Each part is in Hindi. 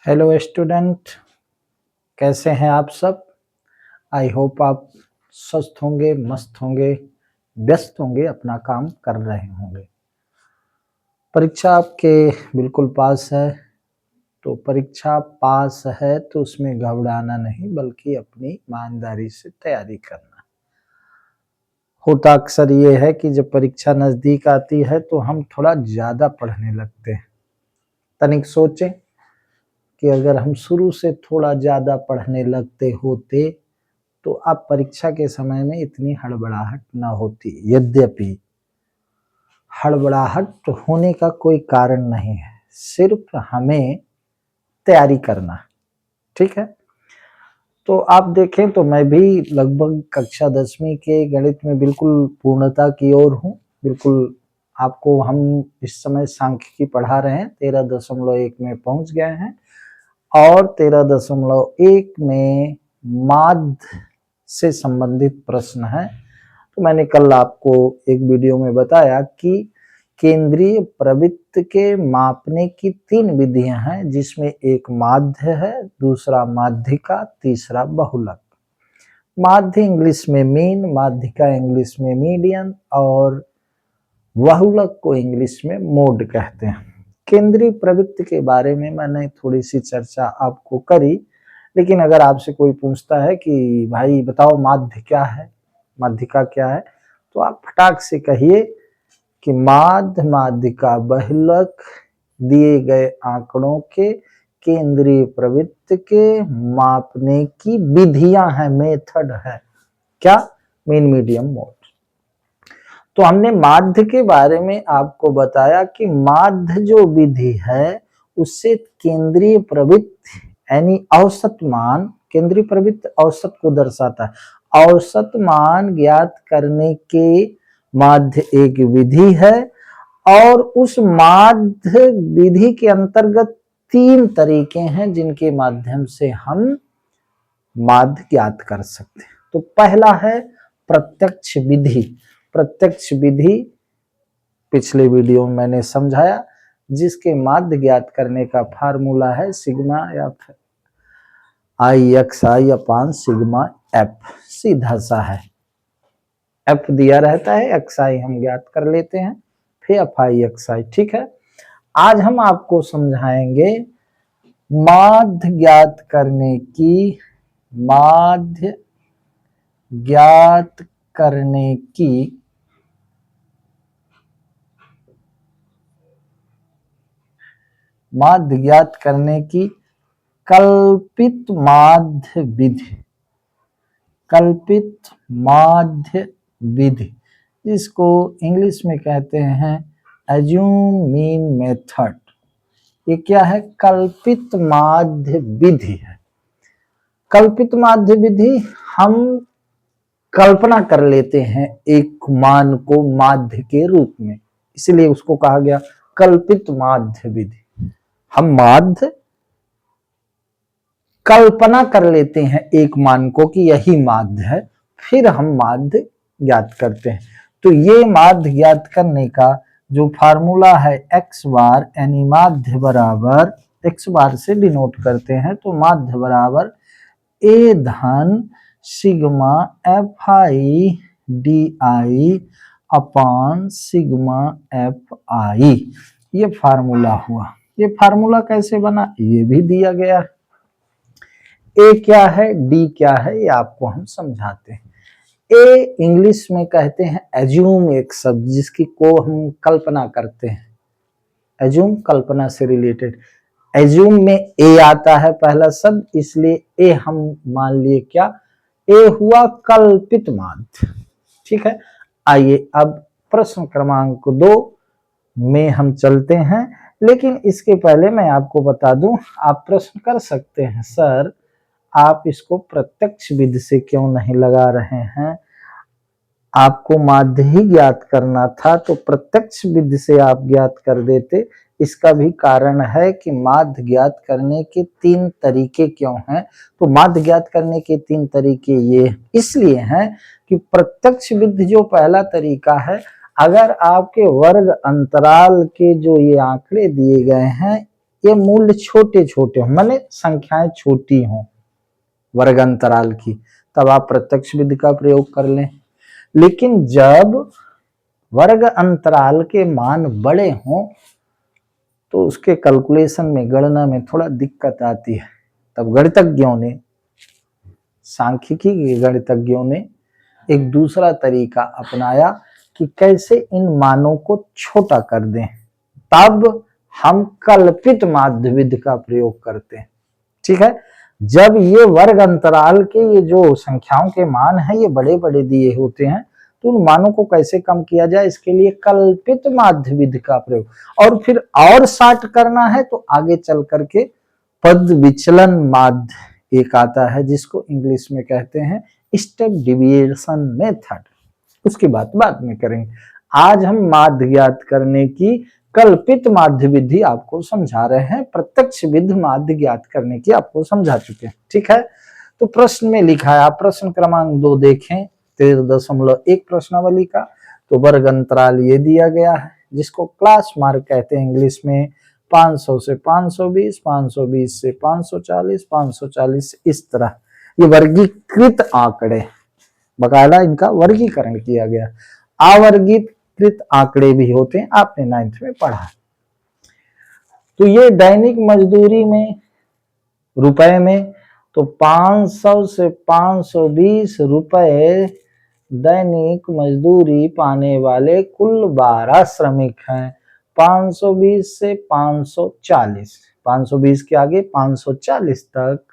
हेलो स्टूडेंट, कैसे हैं आप सब। आई होप आप स्वस्थ होंगे, मस्त होंगे, व्यस्त होंगे, अपना काम कर रहे होंगे। परीक्षा आपके बिल्कुल पास है, तो परीक्षा पास है तो उसमें घबराना नहीं, बल्कि अपनी ईमानदारी से तैयारी करना। होता अक्सर ये है कि जब परीक्षा नज़दीक आती है तो हम थोड़ा ज़्यादा पढ़ने लगते हैं। तनिक सोचें कि अगर हम शुरू से थोड़ा ज़्यादा पढ़ने लगते होते तो अब परीक्षा के समय में इतनी हड़बड़ाहट ना होती। यद्यपि हड़बड़ाहट होने का कोई कारण नहीं है, सिर्फ हमें तैयारी करना, ठीक है। तो आप देखें तो मैं भी लगभग कक्षा 10वीं के गणित में बिल्कुल पूर्णता की ओर हूँ। बिल्कुल आपको हम इस समय सांख्यिकी पढ़ा रहे हैं, 13.1 में पहुंच गए हैं और 13.1 में माध्य से संबंधित प्रश्न है। तो मैंने कल आपको एक वीडियो में बताया कि केंद्रीय प्रवृत्त के मापने की 3 विधियां हैं, जिसमें एक माध्य है, दूसरा माध्यिका, तीसरा बहुलक। माध्य इंग्लिश में मीन, माध्यिका इंग्लिश में मीडियन और बहुलक को इंग्लिश में मोड कहते हैं। केंद्रीय प्रवृत्त के बारे में मैंने थोड़ी सी चर्चा आपको करी, लेकिन अगर आपसे कोई पूछता है कि भाई बताओ माध्य क्या है, माध्यिका क्या है, तो आप फटाक से कहिए कि माध्य, माध्यिका, बहुलक दिए गए आंकड़ों के केंद्रीय प्रवृत्त के मापने की विधियां हैं, मेथड है। क्या? Mean, medium, mode. तो हमने माध्य के बारे में आपको बताया कि माध्य जो विधि है उससे केंद्रीय प्रवृत्त यानी औसत मान, केंद्रीय प्रवृत्त औसत को दर्शाता है, औसत मान ज्ञात करने के माध्य एक विधि है। और उस माध्य विधि के अंतर्गत 3 तरीके हैं जिनके माध्यम से हम माध्य ज्ञात कर सकते हैं। तो पहला है प्रत्यक्ष विधि। प्रत्यक्ष विधि पिछले वीडियो में मैंने समझाया, जिसके माध्य ज्ञात करने का फार्मूला है sigma f i x I upon sigma F. सीधा सा है, एफ दिया रहता है, एक्स आई हम ज्ञात कर लेते हैं, फिर एफ आई एक्स आई, ठीक है। आज हम आपको समझाएंगे माध्य ज्ञात करने की, माध्य ज्ञात करने की माध्य ज्ञात करने की कल्पित माध्य विधि। कल्पित माध्य विधि, जिसको इंग्लिश में कहते हैं एज्यूम मीन मेथड। ये क्या है? कल्पित माध्य विधि है। कल्पित माध्य विधि, हम कल्पना कर लेते हैं एक मान को माध्य के रूप में, इसलिए उसको कहा गया कल्पित माध्य विधि। हम माध्य कल्पना कर लेते हैं एक मान को कि यही माध्य है, फिर हम माध्य ज्ञात करते हैं। तो ये माध्य ज्ञात करने का जो फार्मूला है एक्स बार, यानी माध्य बराबर एक्स बार से डिनोट करते हैं, तो माध्य बराबर ए धन sigma f I D I upon sigma f आई। ये फार्मूला हुआ। ये फार्मूला कैसे बना ये भी दिया गया है। ए क्या है, डी क्या है, ये आपको हम समझाते हैं। ए इंग्लिश में कहते हैं एज्यूम, एक शब्द जिसकी को हम कल्पना करते हैं। एज्यूम कल्पना से रिलेटेड। एज्यूम में ए आता है पहला शब्द, इसलिए ए हम मान लिए क्या, ए हुआ कल्पित माध्य, ठीक है। आइए अब प्रश्न क्रमांक 2 में हम चलते हैं, लेकिन इसके पहले मैं आपको बता दूं, आप प्रश्न कर सकते हैं सर आप इसको प्रत्यक्ष विधि से क्यों नहीं लगा रहे हैं, आपको माध्य ही ज्ञात करना था तो प्रत्यक्ष विधि से आप ज्ञात कर देते। इसका भी कारण है कि माध्य ज्ञात करने के 3 तरीके क्यों हैं। तो माध्य ज्ञात करने के 3 तरीके ये इसलिए हैं कि प्रत्यक्ष विधि जो पहला तरीका है, अगर आपके वर्ग अंतराल के जो ये आंकड़े दिए गए हैं ये मूल्य छोटे छोटे हों, माने संख्याएं छोटी हों वर्ग अंतराल की, तब आप प्रत्यक्ष विधि का प्रयोग कर लें। लेकिन जब वर्ग अंतराल के मान बड़े हों तो उसके कैलकुलेशन में, गणना में थोड़ा दिक्कत आती है। तब गणितज्ञों ने, सांख्यिकी के गणितज्ञों ने एक दूसरा तरीका अपनाया कि कैसे इन मानों को छोटा कर दें। तब हम कल्पित माध्य विधि का प्रयोग करते हैं। ठीक है, जब ये वर्ग अंतराल के ये जो संख्याओं के मान हैं ये बड़े बड़े दिए होते हैं, तो उन मानों को कैसे कम किया जाए, इसके लिए कल्पित माध्य विधि का प्रयोग। और फिर और शार्ट करना है तो आगे चल करके पद विचलन माध्य एक आता है, जिसको इंग्लिश में कहते हैं स्टेप डिविएशन मेथड। उसकी बात बाद में करेंगे। आज हम माध्य ज्ञात करने की कल्पित माध्य विधि आपको समझा रहे हैं, प्रत्यक्ष विधि माध्य ज्ञात करने की आपको समझा चुके हैं। ठीक है, तो प्रश्न में लिखा है, आप प्रश्न क्रमांक 2 देखें 13.1 प्रश्नावली का। तो वर्ग अंतराल ये दिया गया है, जिसको क्लास मार्क कहते हैं इंग्लिश में। 500 से 520, 520 से 540, 540 से इस तरह ये वर्गीकृत आंकड़े, बकायदा इनका वर्गीकरण किया गया। अवर्गीकृत आंकड़े भी होते हैं, आपने 9th में पढ़ा। तो ये दैनिक मजदूरी में रुपए में, तो 500 से 520 रुपए दैनिक मजदूरी पाने वाले कुल 12 श्रमिक हैं। 520 से 540, 520 के आगे 540 तक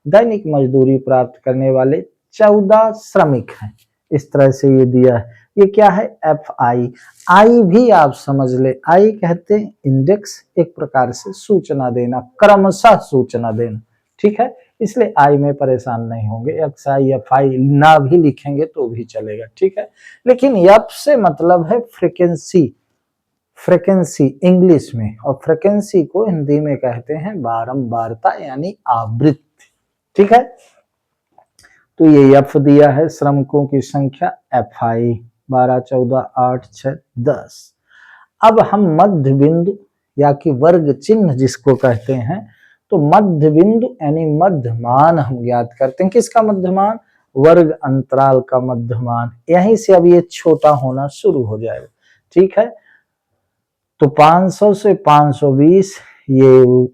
दैनिक मजदूरी प्राप्त करने वाले 14 श्रमिक हैं। इस तरह से ये दिया है। ये क्या है, एफ आई। आई भी आप समझ ले, आई कहते हैं इंडेक्स, एक प्रकार से सूचना देना, क्रमशः सूचना देना। ठीक है, इसलिए आई में परेशान नहीं होंगे। एक्स आई एफ आई ना भी लिखेंगे तो भी चलेगा। ठीक है, लेकिन एफ से मतलब है फ्रीक्वेंसी, फ्रीक्वेंसी इंग्लिश में, और फ्रीक्वेंसी को हिंदी में कहते हैं बारंबारता यानी आवृत्ति। ठीक है, तो ये एफ दिया है, श्रमिकों की संख्या एफ आई 12, 14, 8, 6, 10। अब हम मध्य बिंदु या कि वर्ग चिन्ह जिसको कहते हैं, तो मध्य बिंदु यानी मध्यमान हम ज्ञात करते हैं। किसका मध्यमान, वर्ग अंतराल का मध्यमान। यहीं से अब ये छोटा होना शुरू हो जाएगा। ठीक है, तो 500 से 520, ये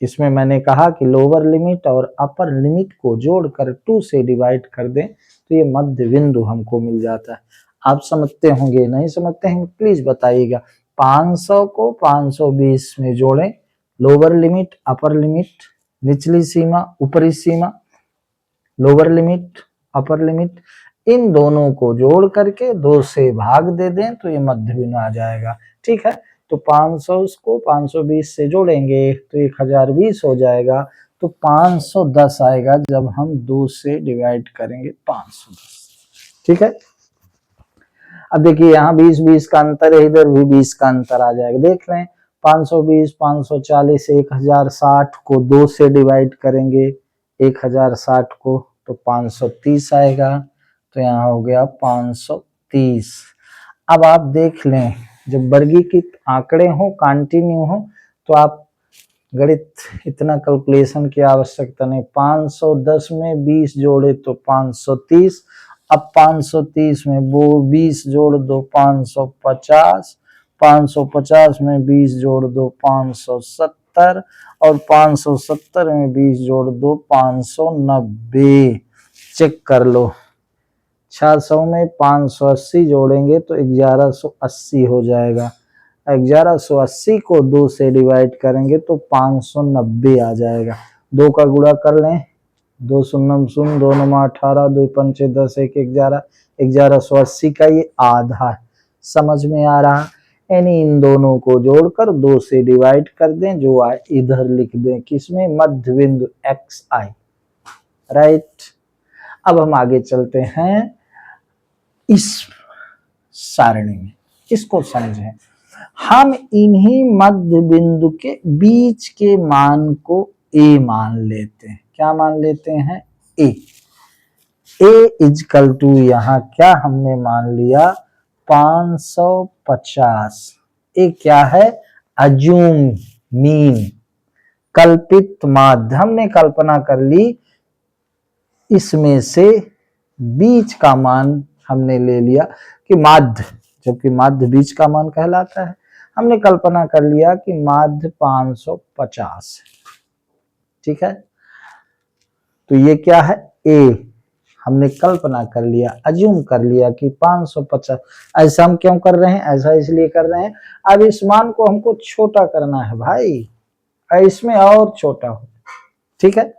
इसमें मैंने कहा कि लोअर लिमिट और अपर लिमिट को जोड़कर 2 से डिवाइड कर दें तो ये मध्य बिंदु हमको मिल जाता है। आप समझते होंगे, नहीं समझते हैं प्लीज बताइएगा। 500 को 520 में जोड़ें, लोअर लिमिट अपर लिमिट, निचली सीमा ऊपरी सीमा, लोअर लिमिट अपर लिमिट, इन दोनों को जोड़ करके 2 से भाग दे दें तो ये मध्य बिंदु आ जाएगा। ठीक है, तो 500 को 520 से जोड़ेंगे तो 1020 हो जाएगा, तो 510 आएगा जब हम 2 से डिवाइड करेंगे 510। ठीक है, अब देखिए यहाँ 20-20 का अंतर है, इधर भी 20 का अंतर आ जाएगा। देख लें, 520, 540, 1060 को 2 से डिवाइड करेंगे 1060 को तो 530 आएगा, तो यहाँ हो गया 530। अब आप देख लें, जब वर्गीकृत आंकड़े हो, कंटिन्यू हो, तो आप गणित इतना कैलकुलेशन की आवश्यकता नहीं। 510 में 20 जोड़े तो 530, अब 530 में वो 20 जोड़ दो 550, 550 में 20 जोड़ दो 570, और 570 में 20 जोड़ दो 590। चेक कर लो, 600 में 580 जोड़ेंगे तो 1180 हो जाएगा। 1180 को 2 से डिवाइड करेंगे तो 590 आ जाएगा। 2 का गुणा कर लें, 2 शून्य शून्य, 2 9 18, 2 पंचे 10, 1 11, 1180 का ये आधा है। समझ में आ रहा, यानी इन दोनों को जोड़कर 2 से डिवाइड कर दें, जो आए इधर लिख दें, किसमें, मध्य बिंदु एक्स आई। राइट, अब हम आगे चलते हैं इस सारणी में, इसको समझें। हम इन्हीं मध्य बिंदु के बीच के मान को ए मान लेते हैं। क्या मान लेते हैं, ए। ए इजकल टू यहाँ क्या हमने मान लिया, 550। ए क्या है, अज्यूम मीन, कल्पित माध्य, हमने कल्पना कर ली इसमें से बीच का मान हमने ले लिया कि माध्य, जबकि माध्य बीच का मान कहलाता है, हमने कल्पना कर लिया कि माध्य 550। ठीक है, तो ये क्या है, ए। हमने कल्पना कर लिया, अज्यूम कर लिया कि 550। ऐसा हम क्यों कर रहे हैं, ऐसा इसलिए कर रहे हैं, अब इस मान को हमको छोटा करना है भाई, इसमें और छोटा हो। ठीक है,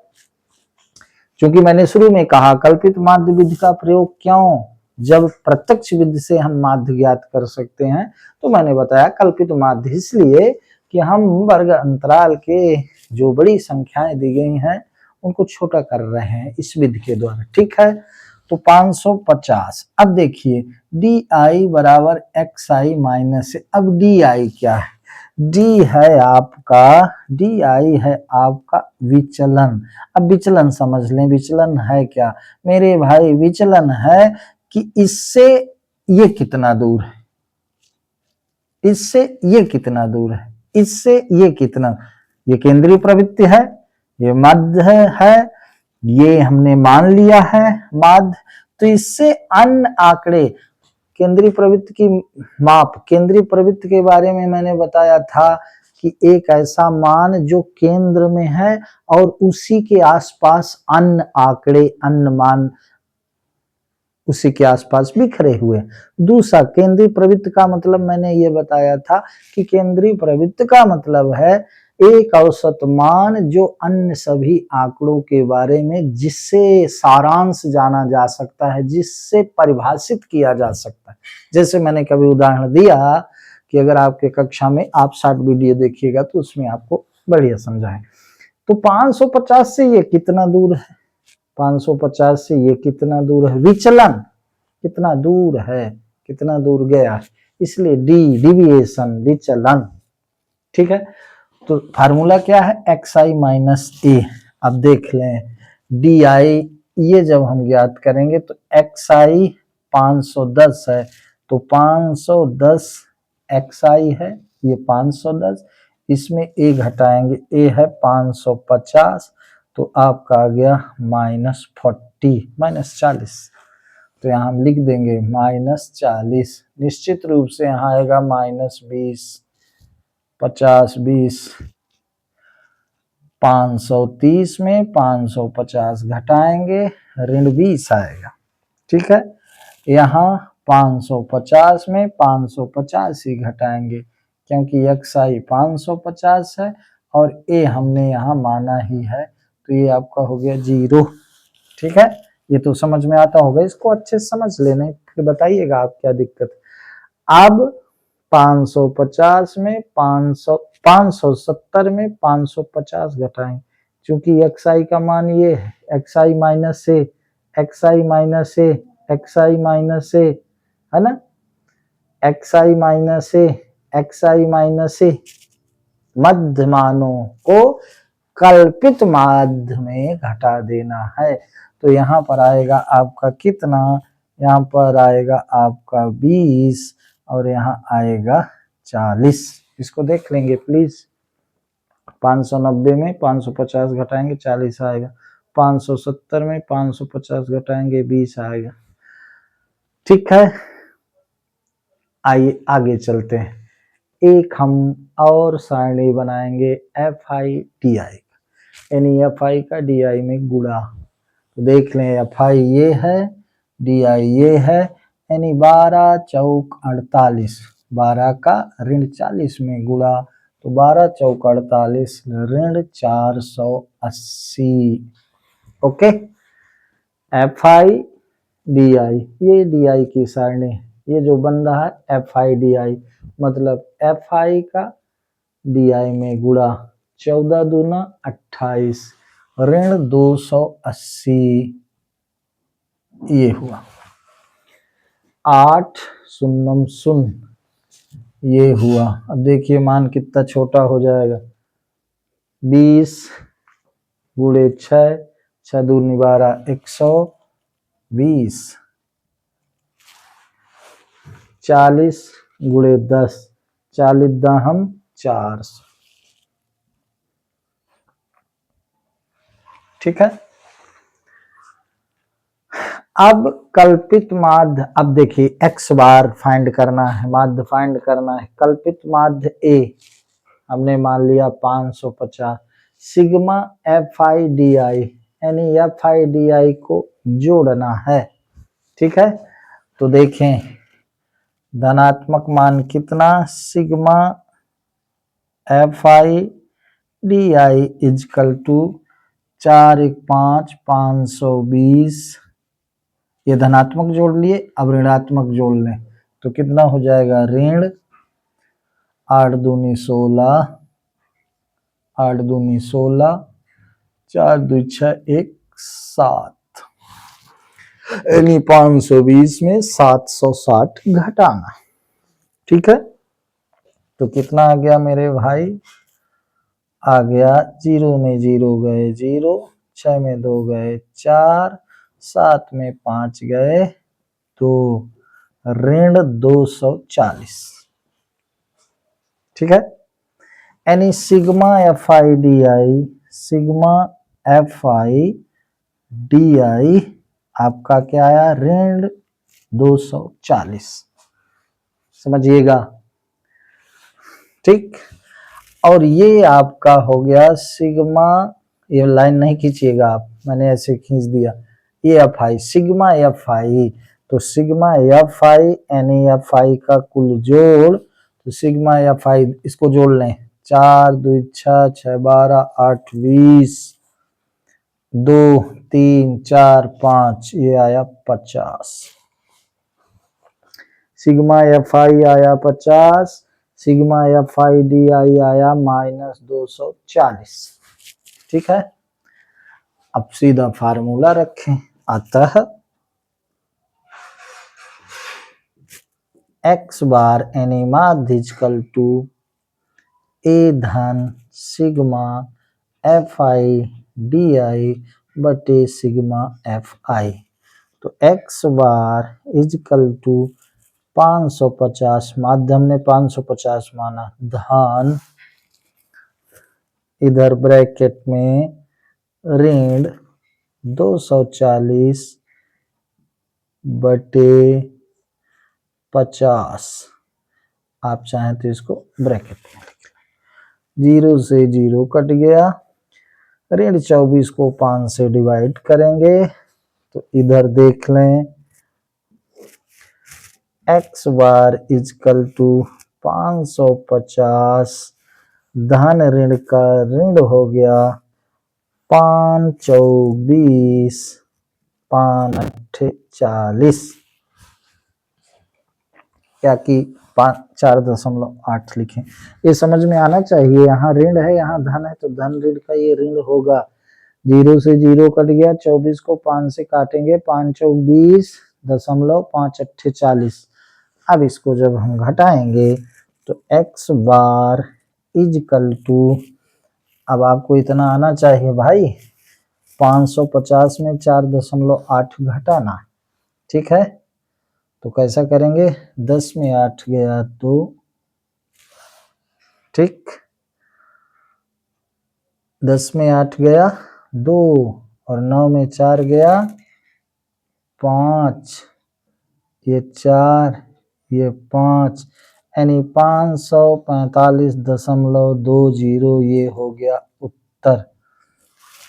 क्योंकि मैंने शुरू में कहा कल्पित माध्य विधि का प्रयोग क्यों, जब प्रत्यक्ष विधि से हम माध्य ज्ञात कर सकते हैं, तो मैंने बताया कल्पित माध्य इसलिए कि हम वर्ग अंतराल के जो बड़ी संख्याएं दी गई हैं उनको छोटा कर रहे हैं इस विधि के द्वारा। ठीक है, तो 550। अब देखिए डी आई बराबर एक्स आई माइनस, अब डी आई क्या है, डी है आपका, डी आई है आपका विचलन। अब विचलन समझ लें, विचलन है क्या मेरे भाई, विचलन है कि इससे ये कितना दूर है, इससे ये कितना दूर है, इससे ये कितना, ये केंद्रीय प्रवृत्ति है, ये मध्य है, ये हमने मान लिया है माध्य, तो इससे अन्य आंकड़े केंद्रीय प्रवृत्ति की माप, केंद्रीय प्रवृत्ति के बारे में मैंने बताया था कि एक ऐसा मान जो केंद्र में है और उसी के आसपास अन्य आंकड़े, अन्य मान उसी के आसपास बिखरे हुए। दूसरा केंद्रीय प्रवृत्ति का मतलब मैंने ये बताया था कि केंद्रीय प्रवृत्ति का मतलब है एक औसत मान जो अन्य सभी आंकड़ों के बारे में जिससे सारांश जाना जा सकता है, जिससे परिभाषित किया जा सकता है। जैसे मैंने कभी उदाहरण दिया कि अगर आपके कक्षा में आप शॉर्ट वीडियो देखिएगा तो उसमें आपको बढ़िया समझाएं। तो 550 से ये कितना दूर है, 550 से ये कितना दूर है, विचलन कितना दूर है, कितना दूर गया, इसलिए डी डिविएशन, विचलन। ठीक है, तो फार्मूला क्या है, एक्स आई माइनस ए। अब देख लें डी आई, ये जब हम ज्ञात करेंगे तो एक्स आई 510 है, तो 510 एक्स आई है, ये 510, इसमें ए घटाएंगे, ए है 550, तो आपका आ गया -40, -40, तो यहाँ हम लिख देंगे -40। निश्चित रूप से यहाँ आएगा -20, 50, 20, 530 में 550 घटाएंगे, ऋण 20 आएगा। ठीक है, यहाँ 550 में 550 ही घटाएंगे क्योंकि एक्स आई 550 है और ए हमने यहाँ माना ही है, तो ये आपका हो गया 0। ठीक है, ये तो समझ में आता होगा, इसको अच्छे से समझ लेना, फिर बताइएगा आप क्या दिक्कत। अब 550 में 570 में 550 घटाएं, क्योंकि एक्स आई का मान ये है, एक्स आई माइनस ए, एक्स आई माइनस ए, एक्स आई माइनस ए, है ना, एक्स आई माइनस ए, एक्स आई माइनस ए, मध्य मानों को कल्पित माध्य में घटा देना है। तो यहाँ पर आएगा आपका कितना, यहाँ पर आएगा आपका 20 और यहाँ आएगा 40। इसको देख लेंगे प्लीज, 590 में 550 घटाएंगे 40 आएगा, 570 में 550 घटाएंगे 20 आएगा। ठीक है, आइए आगे चलते हैं, एक हम और सारणी बनाएंगे एफ आई डी आई, यानी एफ आई का डी आई में गुणा। तो देख लें एफ आई ये है, डी आई ये है, यानी 12 चौक 48, 12 का ऋण 40 में गुणा, तो 12 चौक 48 ऋण 480। Okay, F I D I, ये डी आई की सारणी, ये जो बन रहा है एफ आई डी आई, मतलब एफ आई का डी आई में गुणा, 14 दूना 28 ऋण 280, ये हुआ 8 शून्यम शून्य, ये हुआ। अब देखिए मान कितना छोटा हो जाएगा, 20 गुणे 6, 6 दूनी 12, 120, 40 गुणे 10, 40 दाहम 400, ठीक है। अब कल्पित माध्य, अब देखिए x बार फाइंड करना है, माध्य फाइंड करना है। कल्पित माध्य A हमने मान लिया 550, सिग्मा FIDI यानी FIDI को जोड़ना है, ठीक है। तो देखें धनात्मक मान कितना, सिग्मा FIDI इजकल टू 4 1 5 520, ये धनात्मक जोड़ लिए, अब ऋणात्मक जोड़ लें तो कितना हो जाएगा, ऋण 8 दूनी 16, 8 दूनी 16, 4 2 6 1 7, यानी 520 में 760 घटाना, ठीक है। तो कितना आ गया मेरे भाई, आ गया 0 में 0 गए 0, 6 में 2 गए 4, 7 में 5 गए तो ऋण 240, ठीक है। यानी सिग्मा FIDI, सिग्मा FIDI आपका क्या आया, ऋण 240, समझिएगा, ठीक। और ये आपका हो गया सिग्मा, ये लाइन नहीं खींचिएगा आप, मैंने ऐसे खींच दिया, ये FI, सिग्मा FI, तो सिग्मा FI यानी FI का कुल जोड़, तो सिग्मा FI इसको जोड़ लें, 4 2 6 6 12 8 20, 2 3 4 5, ये आया 50, सिग्मा FI आया 50, सिग्मा FIDI आया -240, ठीक है। अब सीधा फार्मूला रखें, अतः x बार यानी माध्य इक्वल टू A धन सिग्मा FIDI बटे सिग्मा FI, तो x बार इक्वल टू 550, माध्यम ने 550 माना, धन इधर ब्रैकेट में ऋण 240 बटे 50, आप चाहें तो इसको ब्रैकेट में, 0 से 0 कट गया, ऋण 24 को 5 से डिवाइड करेंगे तो इधर देख लें x बार इजकल टू 550, धन ऋण का ऋण हो गया 5 24 5 8 40, क्या कि 4.8 लिखें, ये समझ में आना चाहिए। यहाँ ऋण है यहाँ धन है, तो धन ऋण का ये ऋण होगा, 0 से 0 कट गया, 24 को 5 से काटेंगे, 5 चौक 20 दशमलव 5 अट्ठे 40, अब इसको जब हम घटाएंगे तो x बार इजकल टू, अब आपको इतना आना चाहिए भाई, 550 में 4.8 घटाना, ठीक है। तो कैसा करेंगे, 10 में 8 गया 2, ठीक, 10 में 8 गया 2 और 9 में 4 गया 5, ये 4 ये 5, यानी 545.20, ये हो गया उत्तर।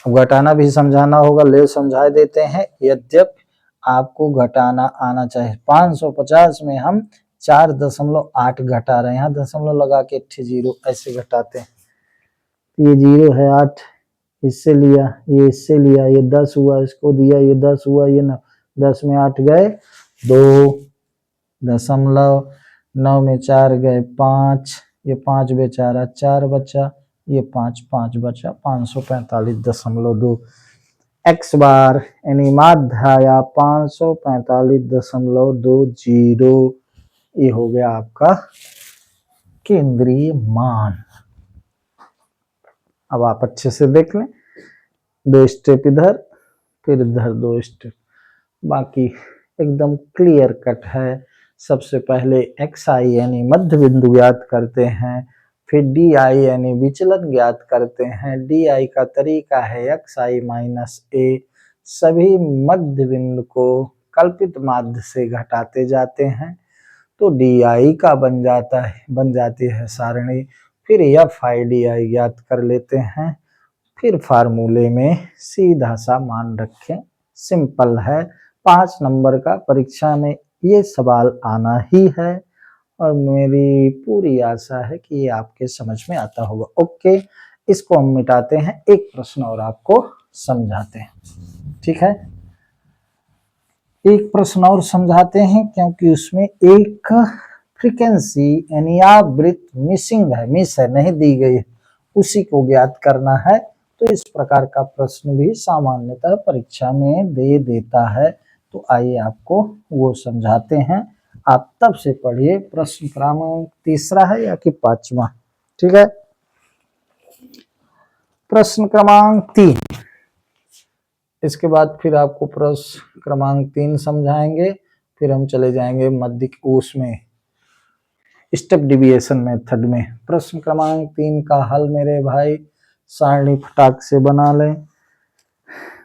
अब घटाना भी समझाना होगा, ले समझा देते हैं, यद्यपि आपको घटाना आना चाहिए। 550 में हम 4.8 घटा रहे हैं, यहाँ दशमलव लगा के 0 ऐसे घटाते हैं, ये 0 है 8 इससे लिया, ये इससे लिया, ये 10 हुआ, इसको दिया, ये 10 हुआ, ये 9, 10 में 8 गए 2 दशमलव, 9 में 4 गए 5, ये 5 बेचारा 4 बचा, ये 5 5 बचा, 545.2, x बार यानी माध्य आया 545.20, ये हो गया आपका केंद्रीय मान। अब आप अच्छे से देख लें, 2 स्टेप इधर फिर इधर 2 स्टेप, बाकी एकदम क्लियर कट है। सबसे पहले xi यानी मध्य बिंदु याद करते हैं, फिर डी आई यानी विचलन ज्ञात करते हैं। डी आई का तरीका है एक्स आई माइनस ए, सभी मध्य बिंदु को कल्पित माध्य से घटाते जाते हैं तो डी आई का बन जाती है सारणी। फिर एफ आई डी आई ज्ञात कर लेते हैं, फिर फार्मूले में सीधा सा मान रखें, सिंपल है। 5 नंबर का परीक्षा में ये सवाल आना ही है और मेरी पूरी आशा है कि ये आपके समझ में आता होगा। ओके, इसको हम मिटाते हैं, एक प्रश्न और आपको समझाते हैं, ठीक है। एक प्रश्न और समझाते हैं क्योंकि उसमें एक फ्रीक्वेंसी यानी आवृत्ति मिसिंग है, मिस है, नहीं दी गई है, उसी को ज्ञात करना है। तो इस प्रकार का प्रश्न भी सामान्यतः परीक्षा में दे देता है। तो आइए आपको वो समझाते हैं, आप तब से पढ़िए। प्रश्न क्रमांक 3 है या कि 5वां, ठीक है। प्रश्न क्रमांक 3, इसके बाद फिर आपको प्रश्न क्रमांक 3 समझाएंगे, फिर हम चले जाएंगे मध्य उसमें स्टेप डिविएशन मेथड में। प्रश्न क्रमांक 3 का हल मेरे भाई सारणी फटाक से बना लें।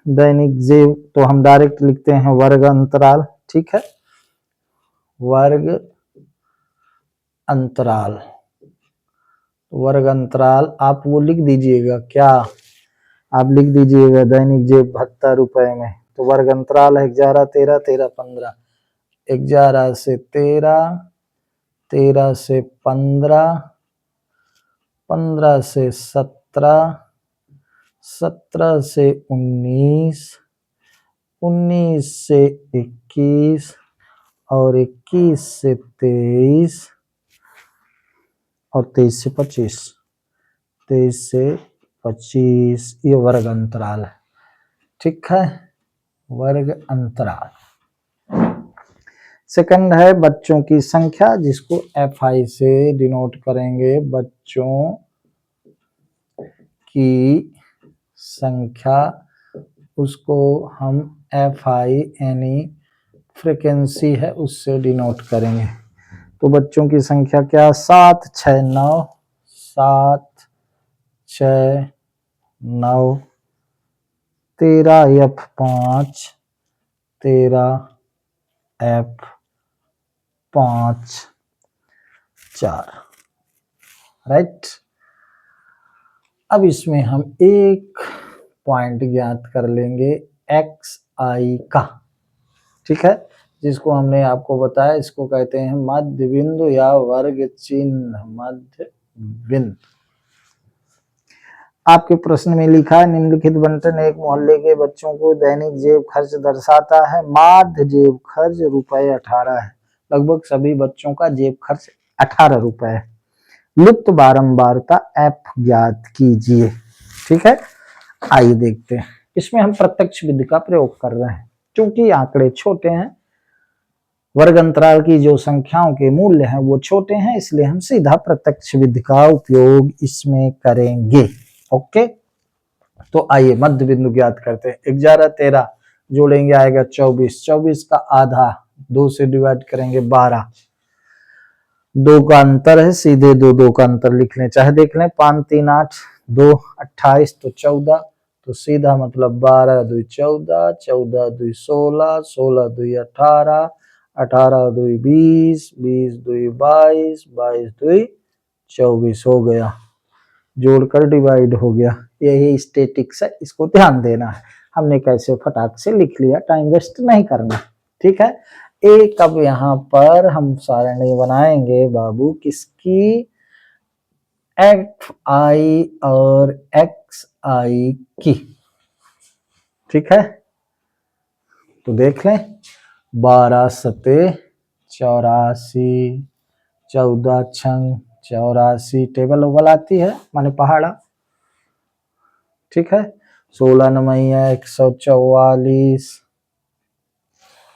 दैनिक जेब तो हम डायरेक्ट लिखते हैं वर्ग अंतराल, ठीक है, वर्ग अंतराल। वर्ग अंतराल आप वो लिख दीजिएगा, क्या आप लिख दीजिएगा दैनिक जेब 72 रुपए में। तो वर्ग अंतराल है 11, 13, 13, 15, 11 से 13, 13 से 15, 15 से 17, 17 से 19, 19 से 21 और 21 से 23 और 23 से 25, 23 से 25, ये वर्ग अंतराल है, ठीक है, वर्ग अंतराल। सेकंड है बच्चों की संख्या, जिसको एफ आई से डिनोट करेंगे। बच्चों की संख्या, उसको हम एफ आई यानी फ्रीक्वेंसी है उससे डिनोट करेंगे। तो बच्चों की संख्या क्या, 7, 6, 9, 7, 6, 9, 13 F5, 13 F5 4, राइट। अब इसमें हम एक पॉइंट ज्ञात कर लेंगे एक्स आई का, ठीक है, जिसको हमने आपको बताया, इसको कहते हैं मध्य बिंदु या वर्ग चिन्ह, मध्य बिंदु। आपके प्रश्न में लिखा है निम्नलिखित बंटन एक मोहल्ले के बच्चों को दैनिक जेब खर्च दर्शाता है। माध्य जेब खर्च रुपए 18 है, लगभग सभी बच्चों का जेब खर्च 18 रुपए है। लुप्त बारंबारता एफ ज्ञात कीजिए, ठीक है। आइए देखते हैं, इसमें हम प्रत्यक्ष विधि का प्रयोग कर रहे हैं। क्योंकि आंकड़े छोटे हैं, वर्ग अंतराल की जो संख्याओं के मूल्य हैं वो छोटे हैं, इसलिए हम सीधा प्रत्यक्ष विधि का उपयोग इसमें करेंगे। ओके, तो आइए मध्य बिंदु ज्ञात करते हैं। 11, 13 जोड़ेंगे आएगा 24, 24 का आधा 2 से डिवाइड करेंगे 12, 2 का अंतर है, सीधे 2 2 का अंतर लिख लें, चाहे देख लें। 5 3 8 2 28 तो 14, तो सीधा मतलब 12 2 14, 14 2 16, 16 2 18, 18 2 20, 20 2 22, 22 2 24 हो गया, जोड़कर डिवाइड हो गया। यही स्टैटिक्स है, इसको ध्यान देना है। हमने कैसे फटाक से लिख लिया, टाइम वेस्ट नहीं करना, ठीक है। एक अब यहाँ पर हम सारणी बनाएंगे बाबू किसकी, एफ आई और एक्स आई की, ठीक है। तो देख लें, 12 सते 84, 14 छंग 84, टेबल ओबल आती है माने पहाड़ा, ठीक है। 16 नमैया 144,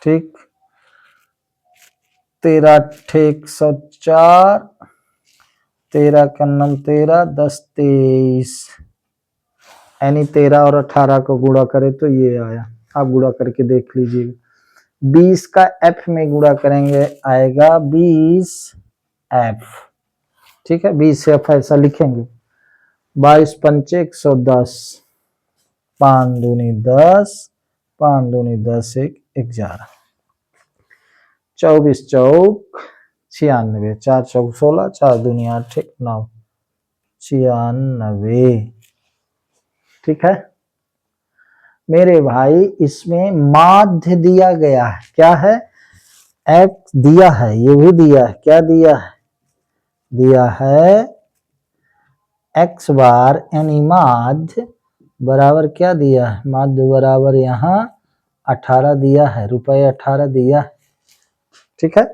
ठीक। 13 ठेक 104, 13 कन्नम 13, 10 23, यानी 13 और 18 को गुणा करे तो ये आया, आप गुणा करके देख लीजिएगा। 20 का एफ में गुणा करेंगे आएगा 20 एफ, ठीक है, 20F ऐसा लिखेंगे। 22 पंचे 110, 5 दूनी 10, 5 दूनी 10, 1 11, 24 चौक 96, 4 चौक 16, 4 दूनी 8, 1 9, 96। ठीक है मेरे भाई, इसमें माध्य दिया गया है, क्या है, x दिया है, ये भी दिया है, क्या दिया है, दिया है x बार यानी माध्य बराबर क्या दिया है, माध्य बराबर यहाँ 18 दिया है, रुपए 18 दिया है। ठीक है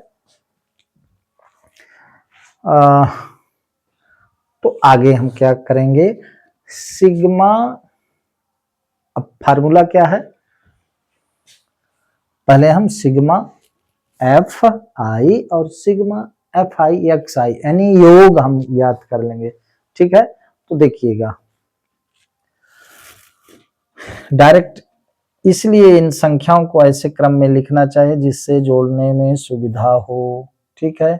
तो आगे हम क्या करेंगे, सिग्मा, अब फार्मूला क्या है, पहले हम सिग्मा एफ आई और सिग्मा एफ आई एक्स आई यानी योग हम ज्ञात कर लेंगे। ठीक है तो देखिएगा, डायरेक्ट इसलिए इन संख्याओं को ऐसे क्रम में लिखना चाहिए जिससे जोड़ने में सुविधा हो। ठीक है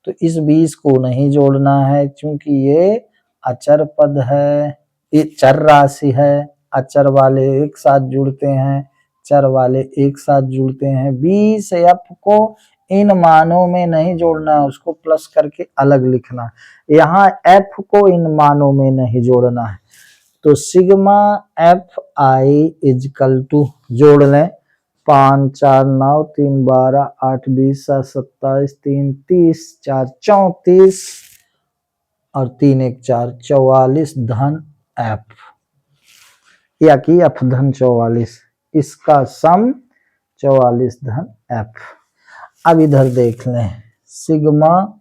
तो इस 20 को नहीं जोड़ना है क्योंकि ये अचर पद है, ये चर राशि है, अचर वाले एक साथ जुड़ते हैं, चर वाले एक साथ जुड़ते हैं। 20F को इन मानों में नहीं जोड़ना, उसको प्लस करके अलग लिखना, यहाँ F को इन मानों में नहीं जोड़ना है। तो sigma f i equal to जोड़ लें, 5 4 9 3 12 8 20 7 27 3 30 4 34 और 3 1 4 44 धन एफ, या कि एफ धन 44, इसका सम 44 धन एफ। अब इधर देख लें, सिग्मा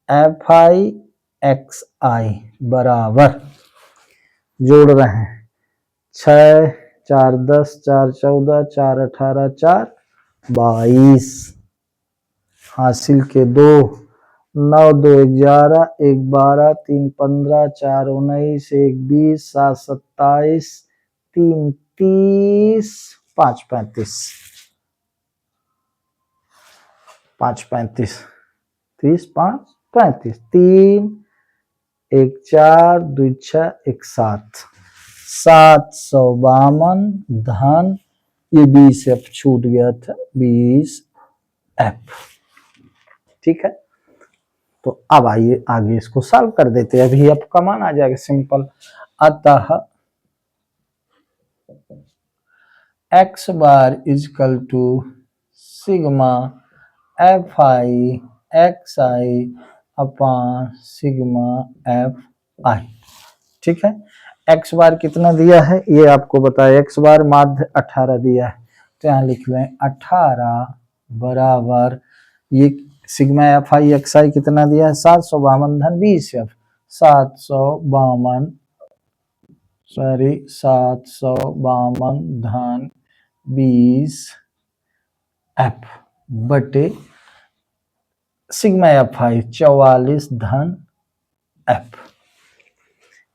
एफ आई एक्स आई बराबर जोड़ रहे हैं 6 4 10 4 14 4 18 4 22, हासिल के 2 9 2 11 1 12 3 15 4 19 1 20 7 27 3 30 5 35 5 35 30 5 35 3 1 4 2 6 1 7 752 धन, ये 20F छूट गया था, 20F। ठीक है तो अब आइए आगे इसको सॉल्व कर देते हैं, अभी F का मान आ जाएगा सिंपल। अतः x bar equal to sigma f i x i upon sigma f i. ठीक है x बार कितना दिया है ये आपको बताया, x बार माध्य 18 दिया है, तो यहाँ लिख लें 18 बराबर, ये सिग्मा एफ आई एक्स आई कितना दिया है 752 धन 20F, 752 धन 20F बटे सिग्मा एफ आई 44 धन F।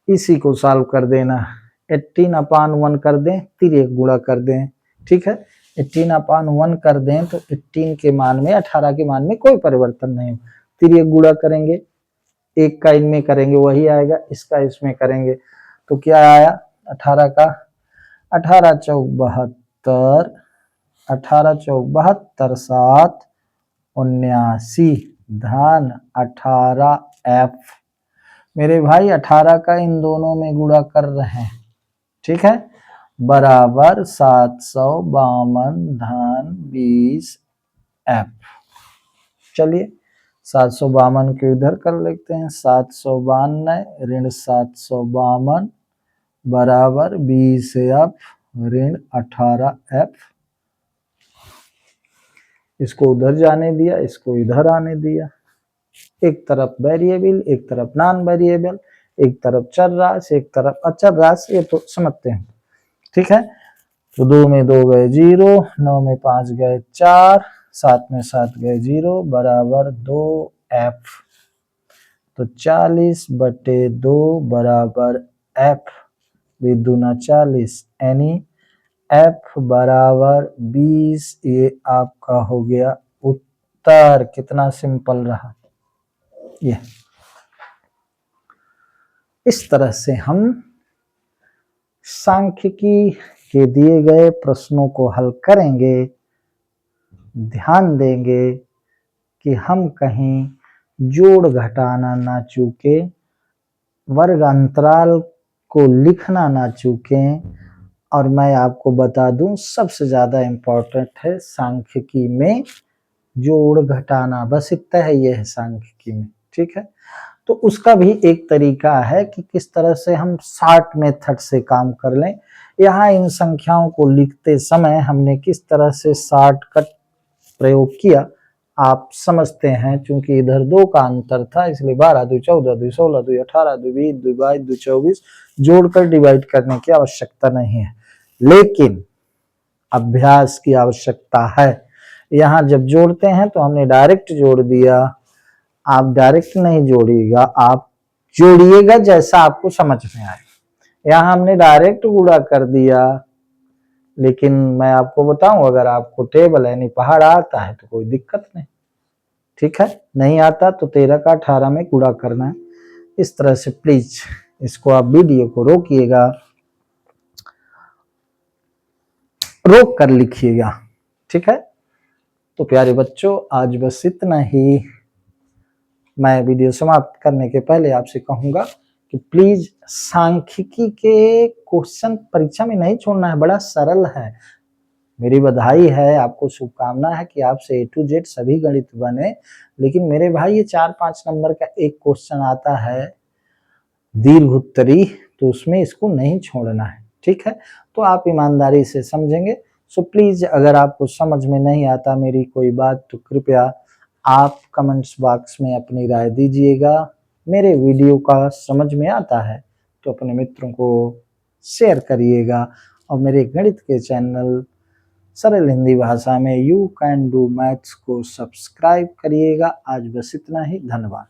इसी को सॉल्व कर देना, 18/1 कर दें, तिर्यक गुणा कर दें। ठीक है 18/1 कर दें तो 18 के मान में 18 के मान में कोई परिवर्तन नहीं, तिर्यक गुणा करेंगे, एक का इनमें करेंगे वही आएगा, इसका इसमें करेंगे तो क्या आया 18 का 18 चौक 72, 18 चौक 72 7 79 धन 18F। मेरे भाई 18 का इन दोनों में गुणा कर रहे हैं। ठीक है बराबर 752 धन 20F। चलिए 752 के इधर कर लेते हैं, 792 ऋण 752 बराबर 20F ऋण 18F। इसको उधर जाने दिया, इसको इधर आने दिया, एक तरफ वेरिएबल एक तरफ नॉन वेरिएबल, एक तरफ चर राशि एक तरफ अचर राशि, ये तो समझते हैं। ठीक है तो 2 में 2 गए 0, 9 में 5 गए 4, 7 में 7 गए 0 बराबर 2F। तो 40 बटे 2 बराबर F दूना 40 यानी F बराबर 20। ये आपका हो गया उत्तर। कितना सिंपल रहा ये। इस तरह से हम सांख्यिकी के दिए गए प्रश्नों को हल करेंगे, ध्यान देंगे कि हम कहीं जोड़ घटाना ना चूके, वर्ग अंतराल को लिखना ना चूकें। और मैं आपको बता दूं सबसे ज्यादा इम्पोर्टेंट है सांख्यिकी में जोड़ घटाना, बस इतना है ये है सांख्यिकी में, ठीक है। तो उसका भी एक तरीका है कि किस तरह से हम शॉर्ट मेथड से काम कर लें। यहाँ इन संख्याओं को लिखते समय हमने किस तरह से शॉर्टकट प्रयोग किया आप समझते हैं, क्योंकि इधर 2 का अंतर था इसलिए 12 2 14 2 16 2 18 2 20 2 22 2 24 जोड़कर डिवाइड करने की आवश्यकता नहीं है, लेकिन अभ्यास की आवश्यकता है। यहाँ जब जोड़ते हैं तो हमने डायरेक्ट जोड़ दिया, आप डायरेक्ट नहीं जोड़िएगा, आप जोड़िएगा जैसा आपको समझ में आए। यहाँ हमने डायरेक्ट गुणा कर दिया, लेकिन मैं आपको बताऊं अगर आपको टेबल यानी पहाड़ आता है तो कोई दिक्कत नहीं, ठीक है। नहीं आता तो 13 का 18 में गुणा करना है। इस तरह से प्लीज इसको आप वीडियो को रोकिएगा, रोक कर लिखिएगा, ठीक है। तो प्यारे बच्चों आज बस इतना ही। मैं वीडियो समाप्त करने के पहले आपसे कहूंगा कि प्लीज सांख्यिकी के क्वेश्चन परीक्षा में नहीं छोड़ना है, बड़ा सरल है। मेरी बधाई है, आपको शुभकामना है कि आपसे A to Z सभी गणित बने, लेकिन मेरे भाई ये 4-5 नंबर का एक क्वेश्चन आता है दीर्घ उत्तरी, तो उसमें इसको नहीं छोड़ना है, ठीक है। तो आप ईमानदारी से समझेंगे। सो प्लीज अगर आपको समझ में नहीं आता मेरी कोई बात तो कृपया आप कमेंट्स बॉक्स में अपनी राय दीजिएगा। मेरे वीडियो का समझ में आता है तो अपने मित्रों को शेयर करिएगा और मेरे गणित के चैनल सरल हिंदी भाषा में यू कैन डू मैथ्स को सब्सक्राइब करिएगा। आज बस इतना ही, धन्यवाद।